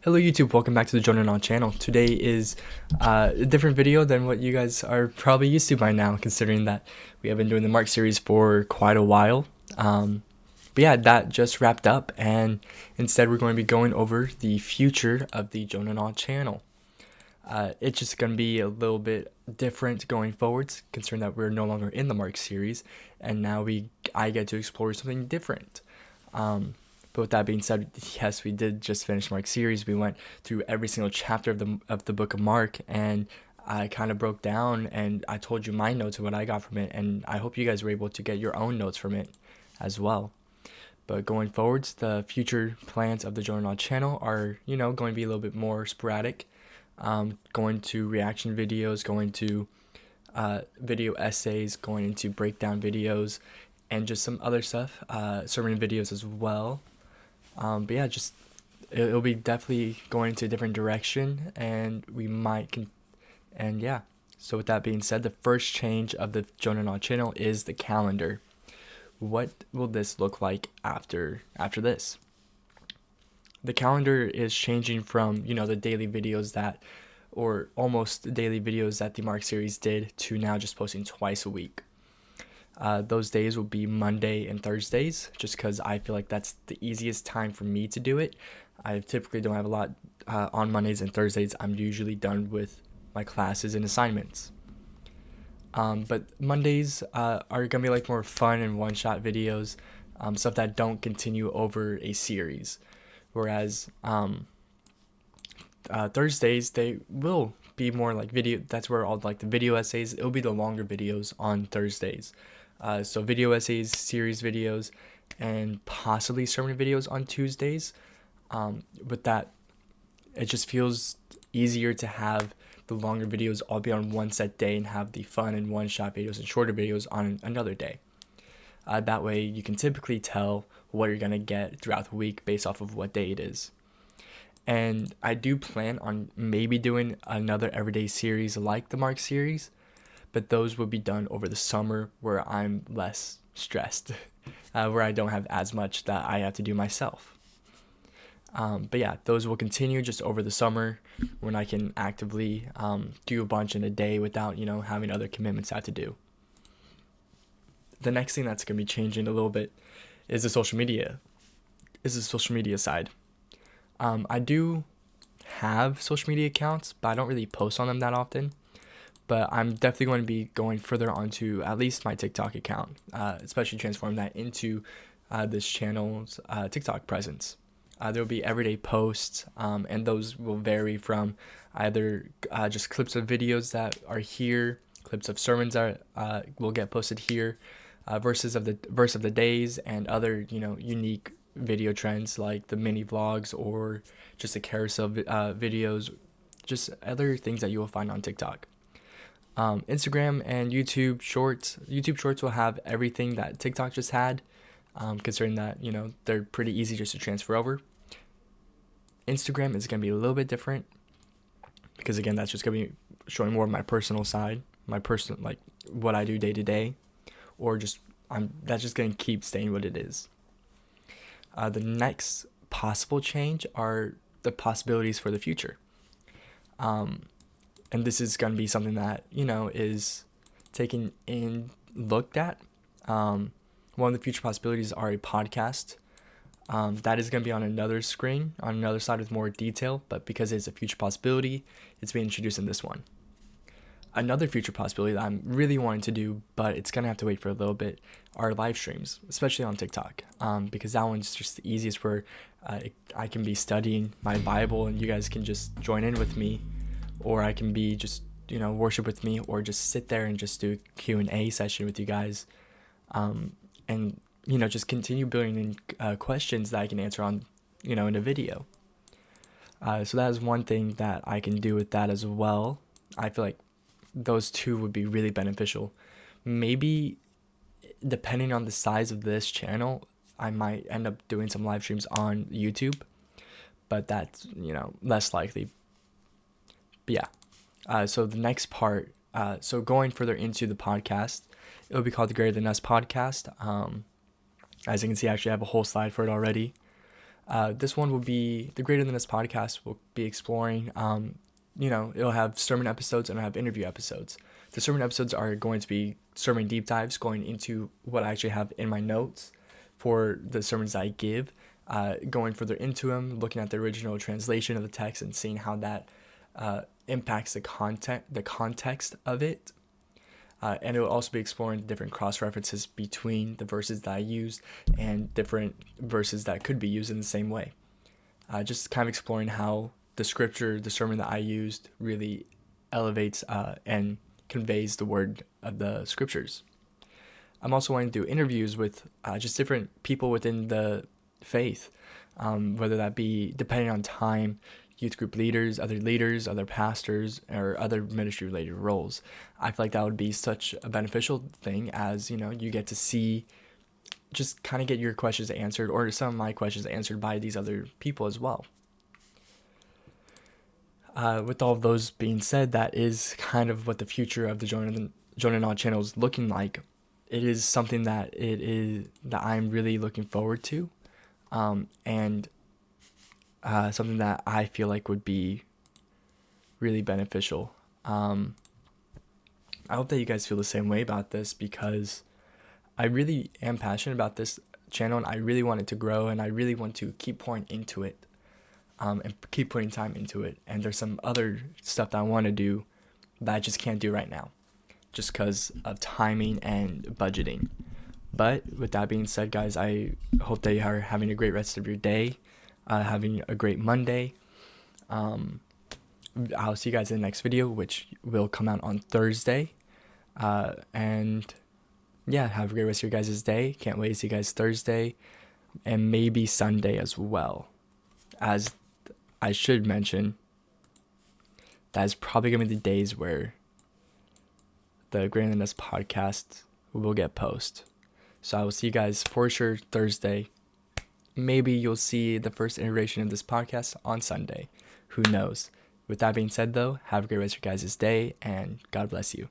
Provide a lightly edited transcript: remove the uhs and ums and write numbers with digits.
Hello YouTube, welcome back to the Jonah Non channel. Today is a different video than what you guys are probably used to by now, considering that we have been doing the Mark series for quite a while. But yeah, that just wrapped up, and instead we're going to be going over the future of the Jonah Non channel. It's just going to be a little bit different going forwards, considering that we're no longer in the Mark series, and now I get to explore something different. But with that being said, yes, we did just finish Mark's series. We went through every single chapter of the book of Mark, and I kind of broke down and I told you my notes and what I got from it, and I hope you guys were able to get your own notes from it as well. But going forwards, the future plans of the Jonah channel are, going to be a little bit more sporadic. Going to reaction videos, going to video essays, going into breakdown videos, and just some other stuff, sermon videos as well. But yeah, just it'll be definitely going into a different direction, and we might and yeah. So with that being said, the first change of the Jonah Nah channel is the calendar. What will this look like after this? The calendar is changing from the daily videos that, or almost daily videos that the Mark series did, to now just posting twice a week. Those days will be Monday and Thursdays, just because I feel like that's the easiest time for me to do it. I typically don't have a lot on Mondays and Thursdays. I'm usually done with my classes and assignments. But Mondays are going to be like more fun and one-shot videos, stuff that don't continue over a series. Whereas Thursdays, they will be more like video. That's where all like the video essays, it'll be the longer videos on Thursdays. So video essays, series videos, and possibly sermon videos on Tuesdays. With that, it just feels easier to have the longer videos all be on one set day and have the fun and one-shot videos and shorter videos on another day. That way, you can typically tell what you're going to get throughout the week based off of what day it is. And I do plan on maybe doing another everyday series like the Mark series, but those will be done over the summer where I'm less stressed, where I don't have as much that I have to do myself. But yeah, those will continue just over the summer when I can actively do a bunch in a day without, having other commitments I have to do. The next thing that's going to be changing a little bit is the social media side. I do have social media accounts, but I don't really post on them that often. But I'm definitely going to be going further onto at least my TikTok account, especially transform that into this channel's TikTok presence. There will be everyday posts, and those will vary from either just clips of videos that are here, clips of sermons that will get posted here, verse of the days, and other unique video trends like the mini vlogs or just the carousel videos, just other things that you will find on TikTok. Instagram and YouTube Shorts. YouTube Shorts will have everything that TikTok just had, considering that they're pretty easy just to transfer over. Instagram is going to be a little bit different because again, that's just going to be showing more of my personal side, my personal, like what I do day to day, or that's just going to keep staying what it is. The next possible change are the possibilities for the future. And this is going to be something that, is taken and looked at. One of the future possibilities are a podcast. That is going to be on another screen, on another slide with more detail, but because it's a future possibility, it's being introduced in this one. Another future possibility that I'm really wanting to do, but it's going to have to wait for a little bit, are live streams, especially on TikTok, because that one's just the easiest where I can be studying my Bible and you guys can just join in with me, or I can be just, worship with me, or just sit there and just do a Q&A session with you guys, and, just continue building in questions that I can answer on, in a video. So that is one thing that I can do with that as well. I feel like those two would be really beneficial. Maybe depending on the size of this channel, I might end up doing some live streams on YouTube, but that's, less likely. But yeah, so the next part, so going further into the podcast, it will be called the Greater Than Us podcast. As you can see, I actually have a whole slide for it already. This one will be the Greater Than Us podcast. Will be exploring. It'll have sermon episodes and it'll have interview episodes. The sermon episodes are going to be sermon deep dives, going into what I actually have in my notes for the sermons I give, going further into them, looking at the original translation of the text and seeing how that impacts the context of it. And it will also be exploring different cross references between the verses that I used and different verses that could be used in the same way. Just kind of exploring how the sermon that I used really elevates and conveys the word of the scriptures. I'm also wanting to do interviews with just different people within the faith, whether that be, depending on time, youth group leaders, other pastors, or other ministry related roles. I feel like that would be such a beneficial thing, as you get to see, just kind of get your questions answered, or some of my questions answered by these other people as well. With all of those being said, that is kind of what the future of the Jonah Nod channel is looking like. It is something that I'm really looking forward to, and something that I feel like would be really beneficial. I hope that you guys feel the same way about this, because I really am passionate about this channel and I really want it to grow, and I really want to keep pouring into it, and keep putting time into it. And there's some other stuff that I want to do that I just can't do right now, just because of timing and budgeting. But with that being said, guys, I hope that you are having a great rest of your day, having a great Monday. I'll see you guys in the next video, which will come out on Thursday. And yeah, have a great rest of your guys' day. Can't wait to see you guys Thursday and maybe Sunday as well. As I should mention, that is probably going to be the days where the Greater Than Us podcast will get post. So I will see you guys for sure Thursday. Maybe you'll see the first iteration of this podcast on Sunday. Who knows? With that being said, though, have a great rest of your guys' day, and God bless you.